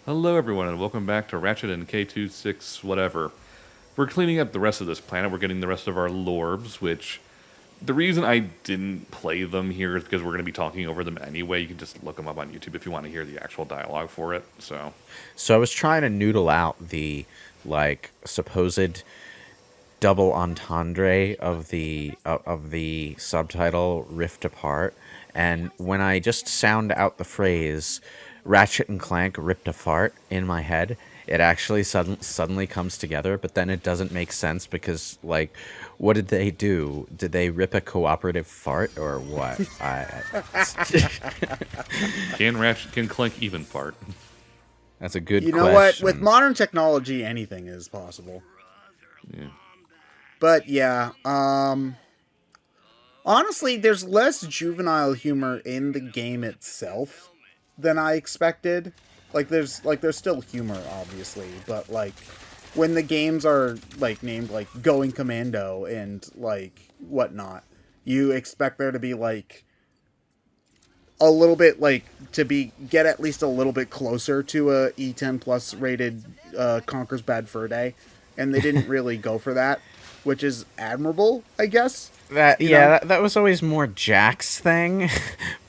Hello, everyone, and welcome back to Ratchet and K26 whatever. We're cleaning up the rest of this planet. We're getting the rest of our lorbs, which the reason I didn't play them here is because we're going to be talking over them anyway. You can just look them up on YouTube if you want to hear the actual dialogue for it. So I was trying to noodle out the supposed double entendre of the subtitle Rift Apart, and when I just sound out the phrase Ratchet and Clank ripped apart in my head, it actually suddenly comes together, but then it doesn't make sense because, like, what did they do? Did they rip a cooperative fart or what? can Clank even fart? That's a good You know what? With question. modern technology, anything is possible. Yeah. But yeah, honestly, there's less juvenile humor in the game itself than I expected. There's still humor, obviously, but like when the games are like named like Going Commando and like whatnot, you expect there to be like a little bit like to be get at least a little bit closer to a E10 plus rated Conker's Bad Fur Day, and they didn't really go for that, which is admirable, I guess. That You yeah, know. that was always more Jack's thing,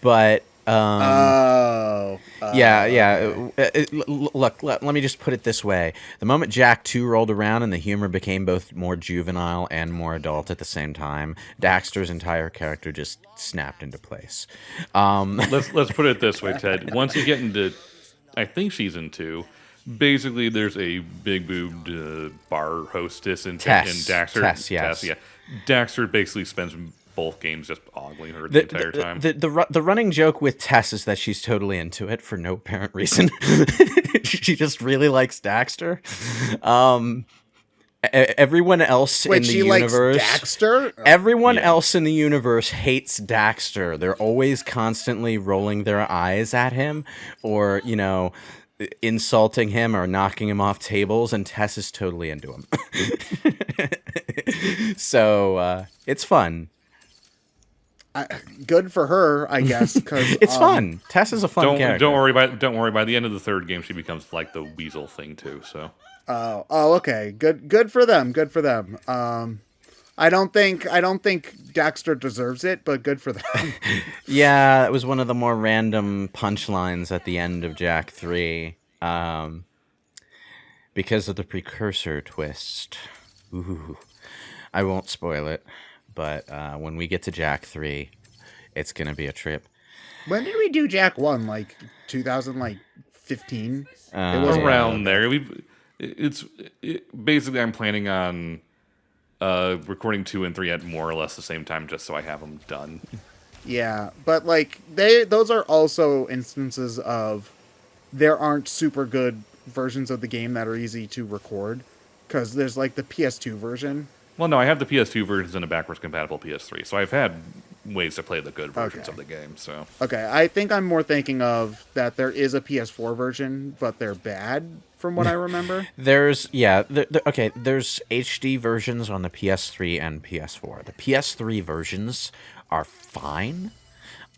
but Oh. yeah. Okay. Look, let me just put it this way: the moment Jack 2 rolled around and the humor became both more juvenile and more adult at the same time, Daxter's entire character just snapped into place. Let's put it this way, Ted. Once you get into, I think season 2, basically there's a big boobed bar hostess in Daxter. Tess, Tess, yes. yeah. Daxter basically spends both games just ogling her the entire time. The running joke with Tess is that she's totally into it for no apparent reason. She just really likes Daxter. Everyone else in Wait, the she likes universe, Daxter? everyone Yeah. else in the universe hates Daxter. They're always constantly rolling their eyes at him, or insulting him or knocking him off tables, and Tess is totally into him. So it's fun. Good for her, I guess, because It's fun. Tess is a fun character. Don't worry. By the end of the third game, she becomes like the weasel thing too. So okay, good for them, good for them. I don't think Daxter deserves it, but good for them. Yeah, it was one of the more random punchlines at the end of Jack 3, because of the precursor twist. Ooh, I won't spoil it, but when we get to Jack 3, it's going to be a trip. When did we do Jack 1? Like 2015? It wasn't that long around ago. there, basically I'm planning on recording 2 and 3 at more or less the same time, just so I have them done. Yeah, but like those are also instances of there aren't super good versions of the game that are easy to record because there's like the PS2 version. Well, no, I have the PS2 versions and a backwards compatible PS3, so I've had ways to play the good versions Okay. of the game. So Okay, I think I'm more thinking of that there is a PS4 version, but they're bad from what I remember. There's HD versions on the PS3 and PS4. The PS3 versions are fine.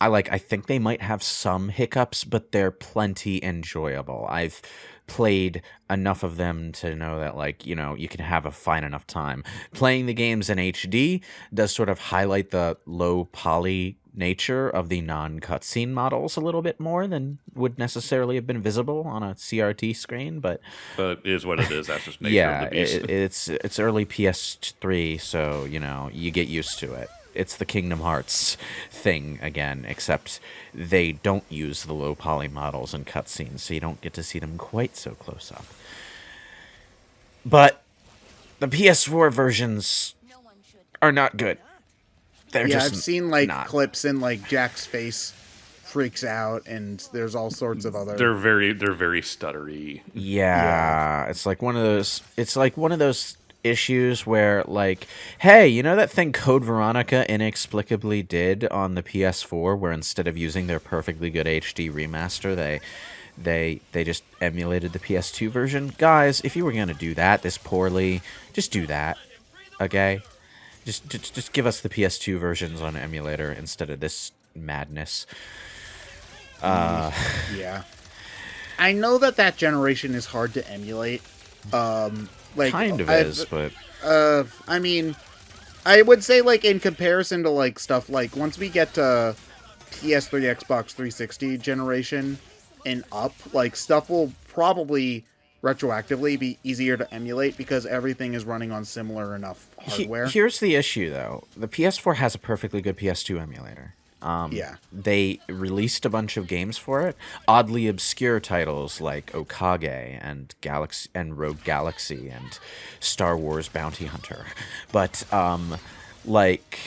I think they might have some hiccups, but they're plenty enjoyable. I've played enough of them to know that, you can have a fine enough time. Playing the games in HD does sort of highlight the low poly nature of the non-cutscene models a little bit more than would necessarily have been visible on a CRT screen, but but it is what it is. That's just nature of yeah, the beast. it's early PS3, so you get used to it. It's the Kingdom Hearts thing again, except they don't use the low poly models in cutscenes, so you don't get to see them quite so close up. But the PS4 versions are not good. They're Yeah, just I've seen like not. clips in like Jack's face freaks out, and there's all sorts of other. They're very stuttery. Yeah. Yeah, it's like one of those. It's like one of those issues where, like, hey, you know that thing Code Veronica inexplicably did on the PS4, where instead of using their perfectly good HD remaster, they just emulated the PS2 version. Guys, if you were gonna do that this poorly, just do that, okay? Just give us the PS2 versions on emulator instead of this madness. Yeah. I know that generation is hard to emulate. Like Kind of is, but I mean, I would say like in comparison to like stuff like once we get to PS3, Xbox 360 generation and up, like stuff will probably retroactively be easier to emulate because everything is running on similar enough hardware. here's the issue, though. The PS4 has a perfectly good PS2 emulator. Yeah. They released a bunch of games for it, oddly obscure titles like Okage and Galaxy and Rogue Galaxy and Star Wars Bounty Hunter, but like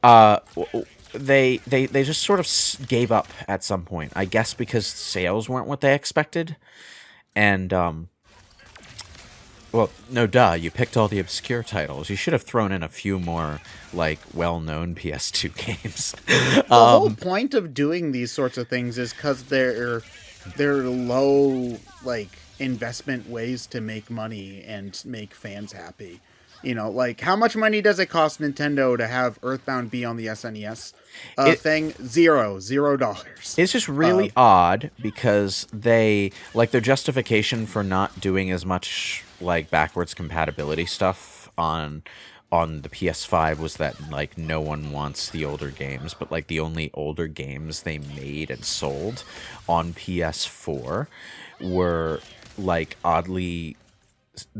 they just sort of gave up at some point. I guess because sales weren't what they expected, and well, no, duh. You picked all the obscure titles. You should have thrown in a few more, like, well-known PS2 games. The whole point of doing these sorts of things is because they're low like investment ways to make money and make fans happy. You know, like how much money does it cost Nintendo to have Earthbound be on the SNES? Thing $0. It's just really odd because they, like, their justification for not doing as much, like, backwards compatibility stuff on the PS5 was that, like, no one wants the older games, but, like, the only older games they made and sold on PS4 were, like, oddly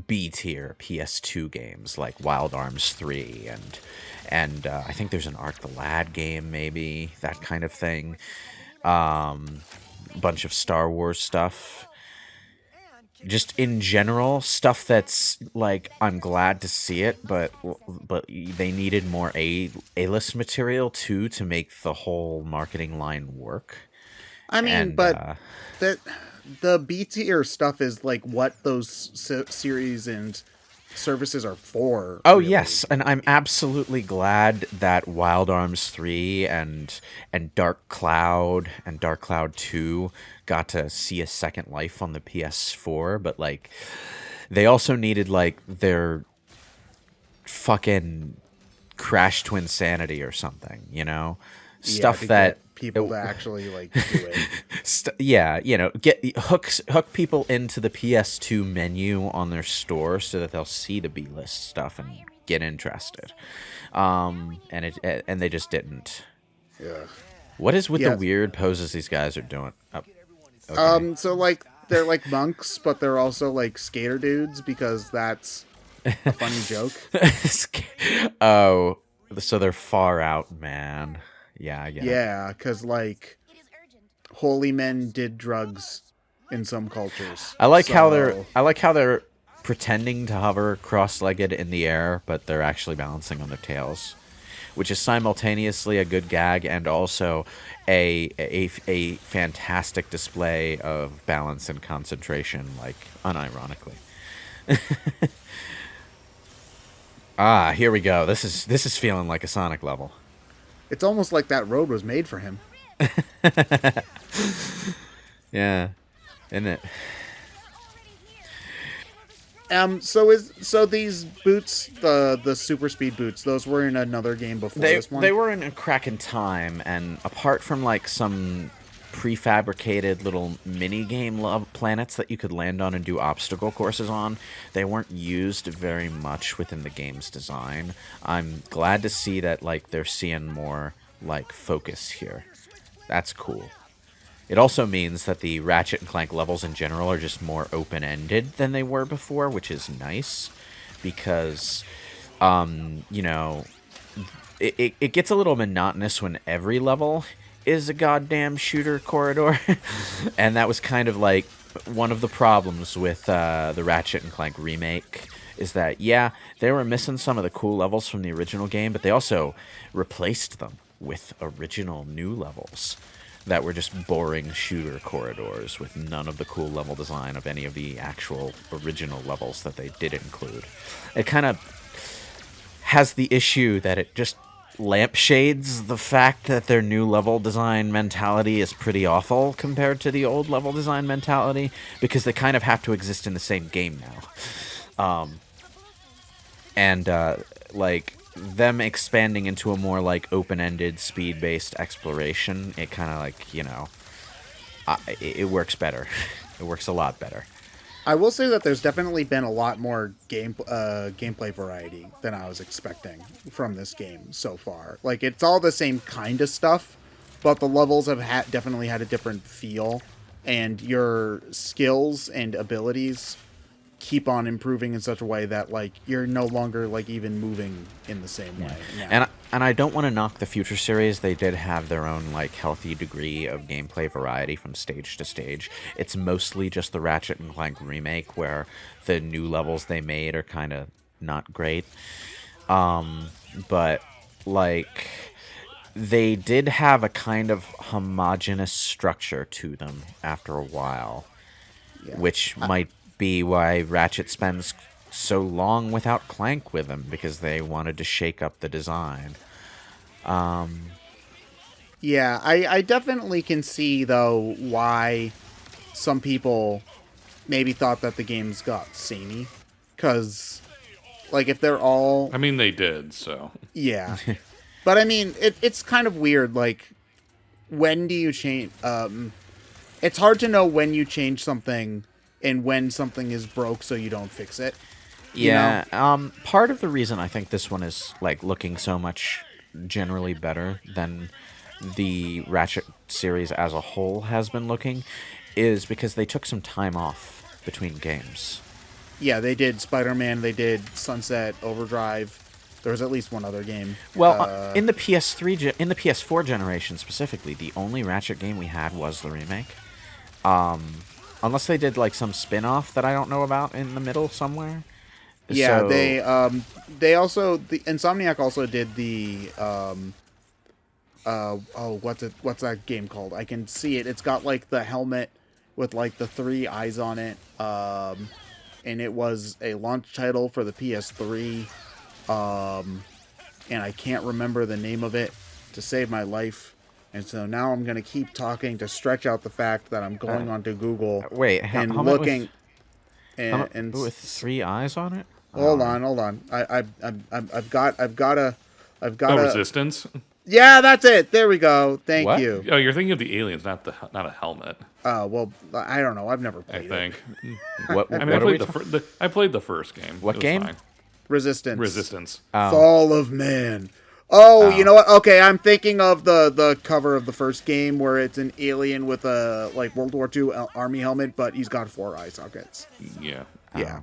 B tier PS2 games like Wild Arms 3 and I think there's an Ark the Lad game, maybe, that kind of thing. Bunch of Star Wars stuff. Just in general, stuff that's like I'm glad to see it, but they needed more A-list material too to make the whole marketing line work. I mean, And, but the B tier stuff is like what those series and services are for. oh really. yes, and I'm absolutely glad that Wild Arms 3 and Dark Cloud and Dark Cloud 2 got to see a second life on the PS4, but like they also needed like their fucking Crash Twin Sanity or something, you know? Stuff to that get people to actually like do it. yeah, you know, hook people into the PS2 menu on their store so that they'll see the B-list stuff and get interested. And they just didn't. Yeah. What is with Yeah. the weird poses these guys are doing? Oh, okay. So like they're like monks, but they're also like skater dudes because that's a funny joke. Oh, so they're far out, man. Yeah, I get it. Yeah, because like holy men did drugs in some cultures. I like how So- they're pretending to hover cross-legged in the air, but they're actually balancing on their tails, which is simultaneously a good gag and also a fantastic display of balance and concentration, like unironically. Ah, here we go. This is feeling like a Sonic level. It's almost like that road was made for him. Yeah, isn't it? So these boots, the super speed boots, those were in another game before this one. They were in a Kraken time, and apart from like some prefabricated little mini game planets that you could land on and do obstacle courses on, they weren't used very much within the game's design. I'm glad to see that like they're seeing more like focus here. That's cool. It also means that the Ratchet and Clank levels in general are just more open-ended than they were before, which is nice because, you know, it gets a little monotonous when every level is a goddamn shooter corridor. And that was kind of like one of the problems with the Ratchet and Clank remake is that, yeah, they were missing some of the cool levels from the original game, but they also replaced them with original new levels that were just boring shooter corridors with none of the cool level design of any of the actual original levels that they did include. It kind of has the issue that it just lampshades the fact that their new level design mentality is pretty awful compared to the old level design mentality, because they kind of have to exist in the same game now. Like them expanding into a more like open-ended speed-based exploration, it kind of like, you know, it works better. It works a lot better. I will say that there's definitely been a lot more gameplay variety than I was expecting from this game so far. Like, it's all the same kind of stuff, but the levels have definitely had a different feel, and your skills and abilities keep on improving in such a way that, like, you're no longer, like, even moving in the same way. Yeah. And I don't want to knock the Future series. They did have their own, like, healthy degree of gameplay variety from stage to stage. It's mostly just the Ratchet and Clank remake where the new levels they made are kind of not great. But, like, they did have a kind of homogenous structure to them after a while, which might be why Ratchet spends so long without Clank with him, because they wanted to shake up the design. Yeah, I definitely can see, though, why some people maybe thought that the games got samey. Because, like, if they're all... I mean, they did, so. Yeah. But, I mean, it's kind of weird, like, when do you change... it's hard to know when you change something and when something is broke so you don't fix it. Yeah, part of the reason I think this one is, like, looking so much generally better than the Ratchet series as a whole has been looking is because they took some time off between games. Yeah, they did Spider-Man, they did Sunset Overdrive. There was at least one other game. Well, in the PS4 generation specifically, the only Ratchet game we had was the remake. Unless they did, like, some spin-off that I don't know about in the middle somewhere. Yeah, So, they also... The Insomniac also did the... what's that game called? I can see it. It's got, like, the helmet with, like, the 3 eyes on it. And it was a launch title for the PS3. And I can't remember the name of it to save my life. And so now I'm going to keep talking to stretch out the fact that I'm going onto Google and looking... And with 3 eyes on it? Hold on. I've got a Resistance? Yeah, that's it. There we go. Thank you. Oh, you're thinking of the aliens, not a helmet. Well, I don't know. I've never I played think. What, I mean, what I played the first game. What It was game? fine. Resistance. Resistance. Fall of Man. Oh, you know what? Okay, I'm thinking of the cover of the first game where it's an alien with a, like, World War II army helmet, but he's got 4 eye sockets. Yeah. Yeah.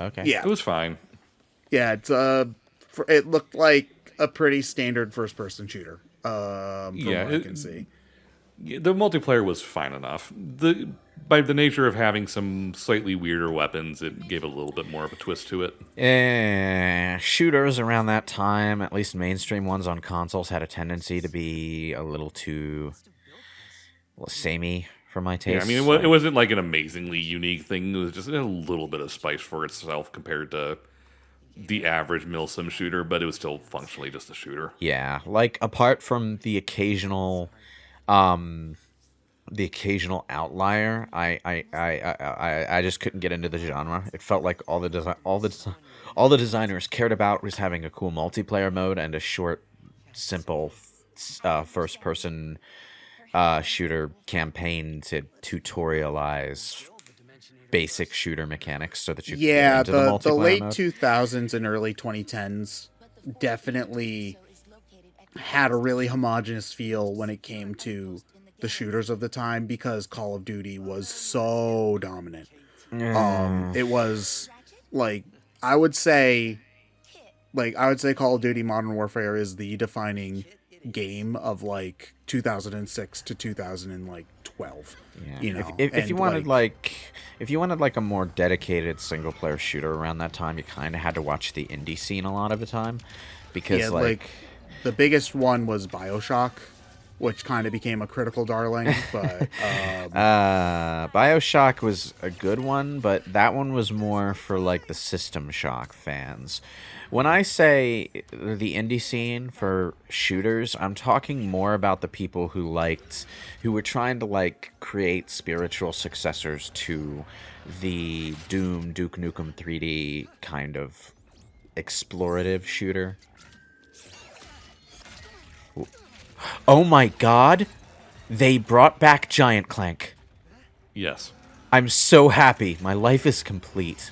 Okay. Yeah. It was fine. Yeah, it's it looked like a pretty standard first-person shooter. From what I can see. The multiplayer was fine enough. By the nature of having some slightly weirder weapons, it gave a little bit more of a twist to it. Shooters around that time, at least mainstream ones on consoles, had a tendency to be a little too samey for my taste. Yeah, I mean, it wasn't like an amazingly unique thing. It was just a little bit of spice for itself compared to the average milsim shooter, but it was still functionally just a shooter. Yeah, like, apart from the occasional outlier, I just couldn't get into the genre. It felt like all the designers cared about was having a cool multiplayer mode and a short, simple first person shooter campaign to tutorialize basic shooter mechanics so that you can get into the multiplayer the late mode. 2000s and early 2010s definitely had a really homogenous feel when it came to the shooters of the time because Call of Duty was so dominant. It was like I would say Call of Duty Modern Warfare is the defining game of, like, 2006 to 2012. Yeah. You know, if you wanted like a more dedicated single player shooter around that time, you kind of had to watch the indie scene a lot of the time because like the biggest one was BioShock, which kind of became a critical darling, but BioShock was a good one, but that one was more for, like, the System Shock fans. When I say the indie scene for shooters, I'm talking more about the people who were trying to, like, create spiritual successors to the Doom, Duke Nukem 3D kind of explorative shooter. Oh my god! They brought back Giant Clank. Yes. I'm so happy. My life is complete.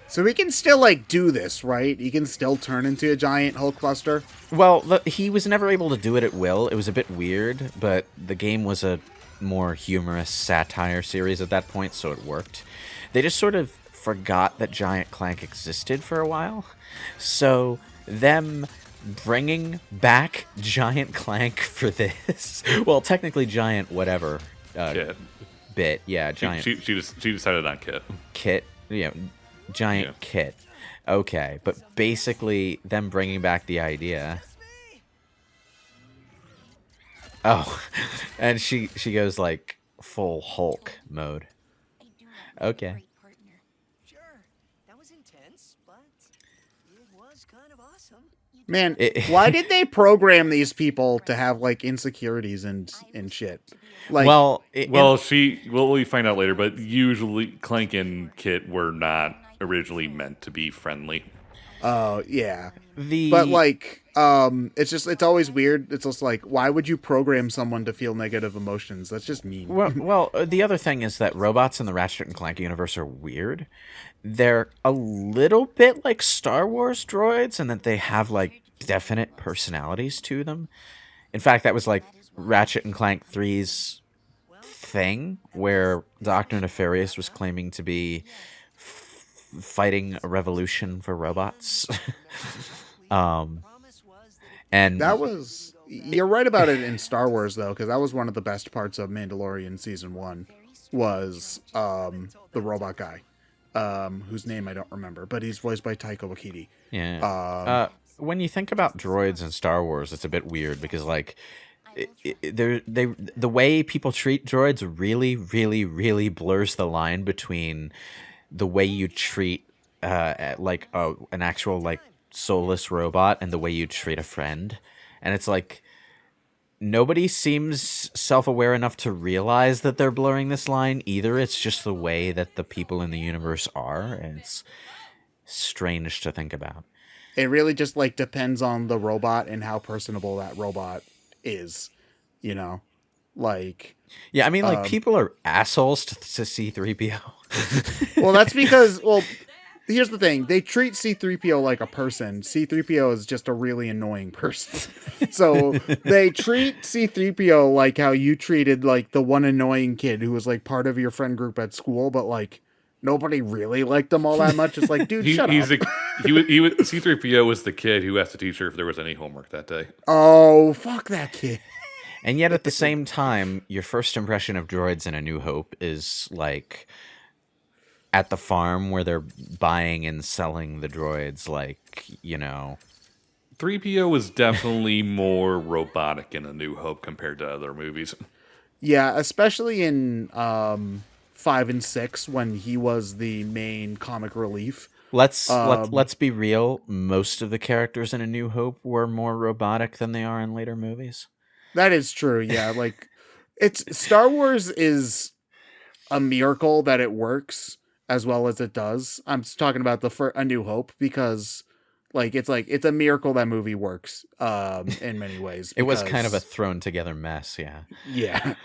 So we can still like do this, right? He can still turn into a giant Hulkbuster. Well, he was never able to do it at will. It was a bit weird, but the game was a more humorous satire series at that point, so it worked. They just sort of forgot that Giant Clank existed for a while. So them bringing back Giant Clank for this, well, technically Giant whatever Kit. bit, yeah, She, Giant she decided on Kit. Kit, Giant Yeah. Kit. Okay, but basically them bringing back the idea. Oh, and she goes like full Hulk mode. Okay. Sure, that was intense, but it was kind of awesome. Man, It- why did they program these people to have like insecurities and shit? Like, Well, we find out later, but usually Clank and Kit were not originally meant to be friendly. yeah. the But like, it's always weird. It's just like, why would you program someone to feel negative emotions? That's just mean. the other thing is that robots in the Ratchet and Clank universe are weird. They're a little bit like Star Wars droids in that they have like definite personalities to them. In fact, that was like Ratchet and Clank 3's thing, where Dr. Nefarious was claiming to be fighting a revolution for robots. And That was you're right about it in Star Wars though, because that was one of the best parts of Mandalorian season 1 was the robot guy, whose name I don't remember, but he's voiced by Taika Waititi. yeah. When you think about droids in Star Wars, it's a bit weird because like the way people treat droids really, really, really blurs the line between the way you treat like an actual like soulless robot and the way you treat a friend, and it's like nobody seems self-aware enough to realize that they're blurring this line either. It's just the way that the people in the universe are, and it's strange to think about. It really just like depends on the robot and how personable that robot is, you know, like. Yeah, I mean, like people are assholes to C-3PO. Well, that's because here's the thing: they treat C-3PO like a person. C-3PO is just a really annoying person. So they treat C-3PO like how you treated like the one annoying kid who was like part of your friend group at school, but like nobody really liked him all that much. It's like, dude, shut up. C-3PO was the kid who asked the teacher if there was any homework that day. Oh, fuck that kid. And yet at the same time, your first impression of droids in A New Hope is like at the farm where they're buying and selling the droids, like, 3PO was definitely more robotic in A New Hope compared to other movies. Yeah, especially in 5 and 6 when he was the main comic relief. let's be real, most of the characters in A New Hope were more robotic than they are in later movies. That is true. Yeah, like it's Star Wars is a miracle that it works as well as it does. I'm talking about A New Hope because it's a miracle that movie works in many ways. It was kind of a thrown together mess, yeah. Yeah.